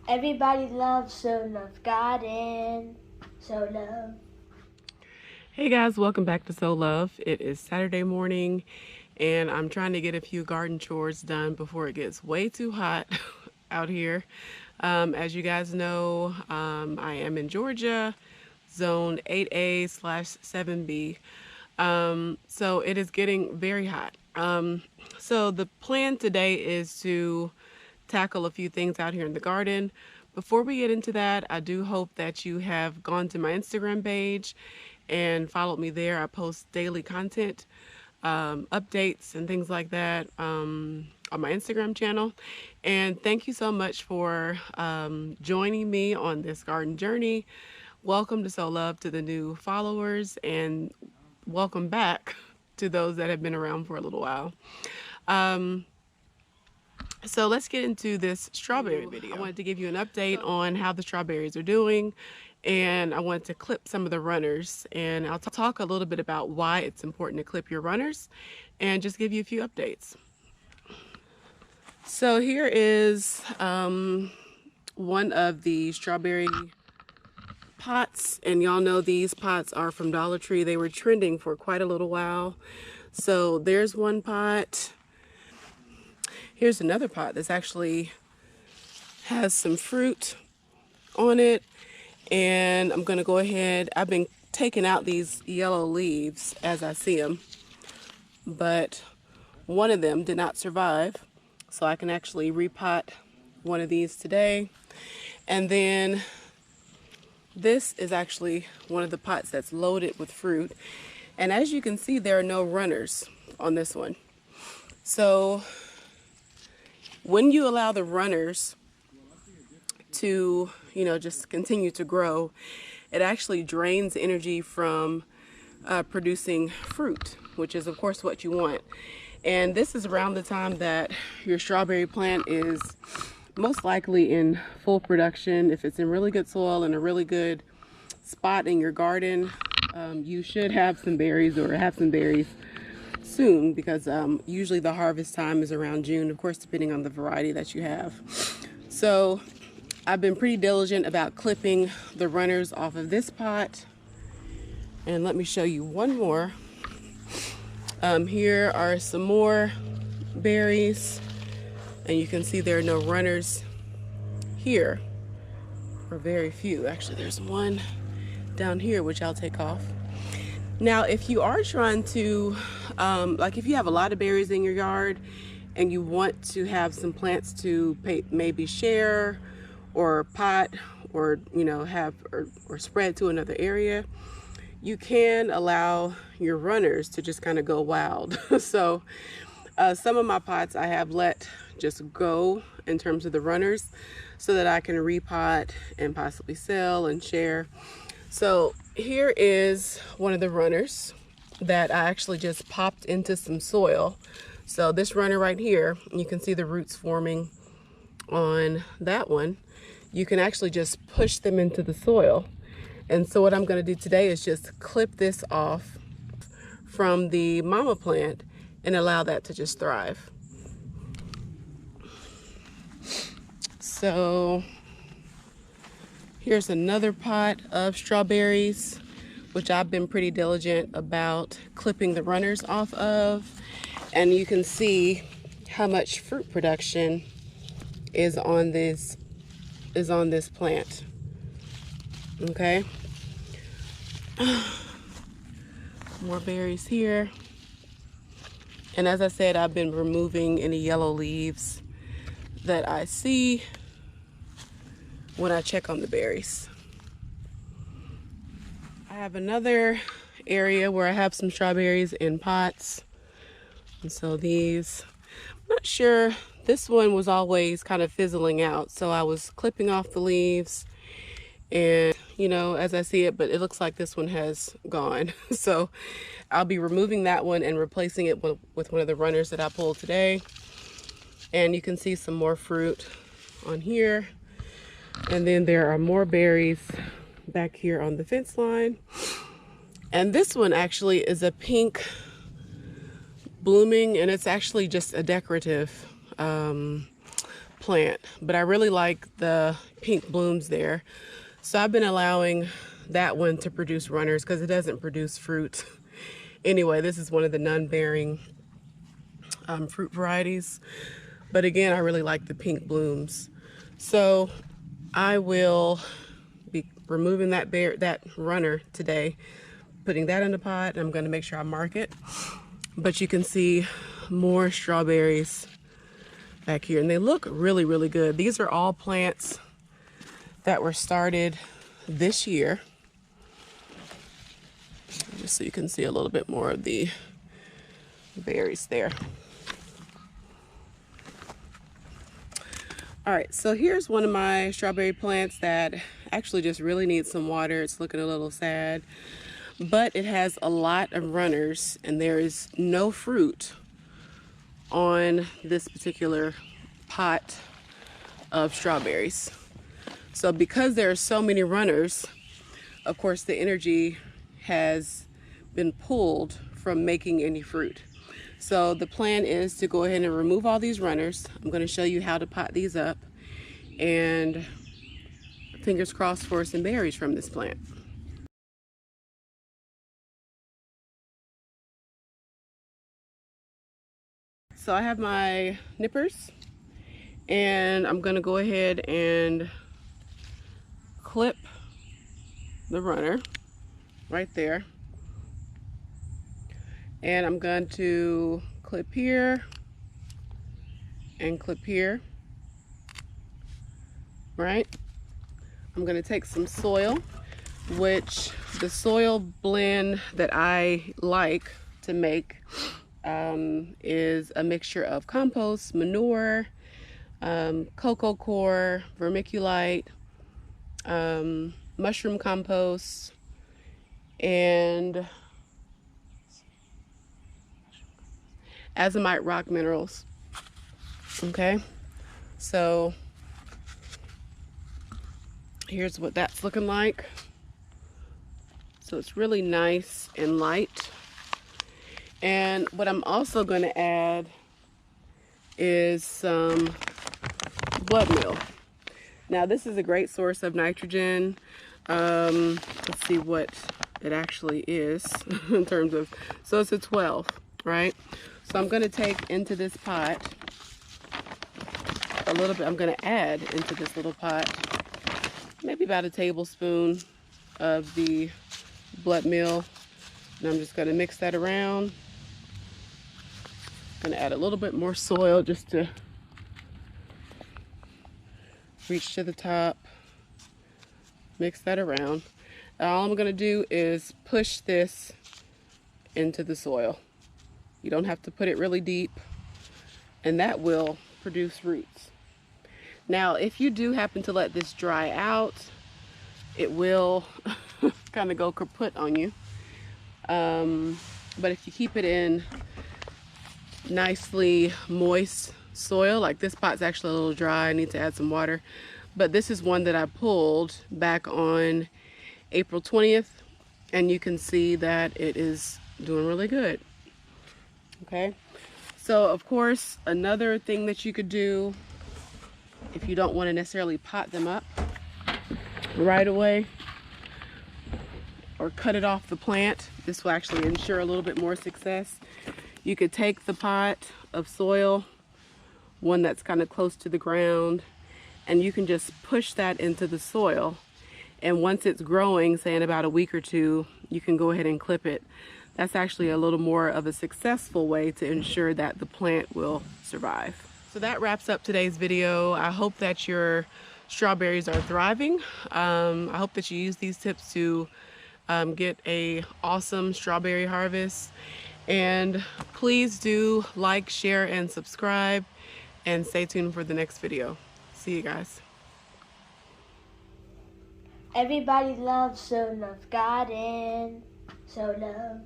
Everybody loves Sow Love Garden. Sow Love. Hey guys, welcome back to Sow Love. It is Saturday morning and I'm trying to get a few garden chores done before it gets way too hot out here. As you guys know, I am in Georgia, zone 8A/7B. So it is getting very hot. So the plan today is to tackle a few things out here in the garden. Before we get into that, I do hope that you have gone to my Instagram page and followed me there. I post daily content, updates and things like that on my Instagram channel. And thank you so much for joining me on this garden journey. Welcome to Sow Love to the new followers, and welcome back to those that have been around for a little while. So let's get into this strawberry video. I wanted to give you an update on how the strawberries are doing, and I wanted to clip some of the runners, and I'll talk a little bit about why it's important to clip your runners and just give you a few updates. So here is one of the strawberry pots, and y'all know these pots are from Dollar Tree. They were trending for quite a little while. So there's one pot. Here's another pot that's actually has some fruit on it, and I'm gonna go ahead. I've been taking out these yellow leaves as I see them, but one of them did not survive, so I can actually repot one of these today. And then this is actually one of the pots that's loaded with fruit, and as you can see, there are no runners on this one. So when you allow the runners to, just continue to grow, it actually drains energy from producing fruit, which is of course what you want. And this is around the time that your strawberry plant is most likely in full production. If it's in really good soil and a really good spot in your garden, you should have some berries or have some berries soon, because usually the harvest time is around June, of course, depending on the variety that you have. So I've been pretty diligent about clipping the runners off of this pot. And let me show you one more. Here are some more berries, and you can see there are no runners here, or very few. Actually, there's one down here which I'll take off. Now, if you are trying to, like if you have a lot of berries in your yard and you want to have some plants to maybe share or pot or, have or spread to another area, you can allow your runners to just kind of go wild. So some of my pots I have let just go in terms of the runners so that I can repot and possibly sell and share. So here is one of the runners that I actually just popped into some soil. So this runner right here, you can see the roots forming on that one. You can actually just push them into the soil. And so what I'm going to do today is just clip this off from the mama plant and allow that to just thrive. So here's another pot of strawberries, which I've been pretty diligent about clipping the runners off of. And you can see how much fruit production is on this plant. Okay. More berries here. And as I said, I've been removing any yellow leaves that I see when I check on the berries. I have another area where I have some strawberries in pots. And so these, I'm not sure, this one was always kind of fizzling out. So I was clipping off the leaves and, as I see it, but it looks like this one has gone. So I'll be removing that one and replacing it with one of the runners that I pulled today. And you can see some more fruit on here. And then there are more berries back here on the fence line. And this one actually is a pink blooming, and it's actually just a decorative plant, but I really like the pink blooms there. So I've been allowing that one to produce runners because it doesn't produce fruit. Anyway, this is one of the non-bearing fruit varieties. But again, I really like the pink blooms. So I will be removing that runner today, putting that in the pot, and I'm going to make sure I mark it. But you can see more strawberries back here, and they look really, really good. These are all plants that were started this year. Just so you can see a little bit more of the berries there. All right, so here's one of my strawberry plants that actually just really needs some water. It's looking a little sad, but it has a lot of runners and there is no fruit on this particular pot of strawberries. So because there are so many runners, of course the energy has been pulled from making any fruit. So the plan is to go ahead and remove all these runners. I'm going to show you how to pot these up, and fingers crossed for some berries from this plant. So I have my nippers, and I'm going to go ahead and clip the runner right there. And I'm going to clip here and clip here, right? I'm going to take some soil, which the soil blend that I like to make is a mixture of compost, manure, cocoa coir, vermiculite, mushroom compost, and azomite rock minerals. Okay, so here's what that's looking like. So it's really nice and light. And what I'm also going to add is some blood meal. Now this is a great source of nitrogen. Let's see what it actually is in terms of, so it's a 12, right? So I'm going to take into this pot a little bit. I'm going to add into this little pot maybe about a tablespoon of the blood meal, and I'm just going to mix that around. I'm going to add a little bit more soil just to reach to the top. Mix that around. All I'm going to do is push this into the soil. You don't have to put it really deep, and that will produce roots. Now, if you do happen to let this dry out, it will kind of go kaput on you. But if you keep it in nicely moist soil, like this pot's actually a little dry, I need to add some water. But this is one that I pulled back on April 20th, and you can see that it is doing really good. Okay, so of course another thing that you could do if you don't want to necessarily pot them up right away or cut it off the plant, this will actually ensure a little bit more success. You could take the pot of soil, one that's kind of close to the ground, and you can just push that into the soil, and once it's growing, say in about a week or two, you can go ahead and clip it. That's actually a little more of a successful way to ensure that the plant will survive. So that wraps up today's video. I hope that your strawberries are thriving. I hope that you use these tips to get a awesome strawberry harvest. And please do like, share, and subscribe, and stay tuned for the next video. See you guys. Everybody loves Sow Love Garden. Sow Love.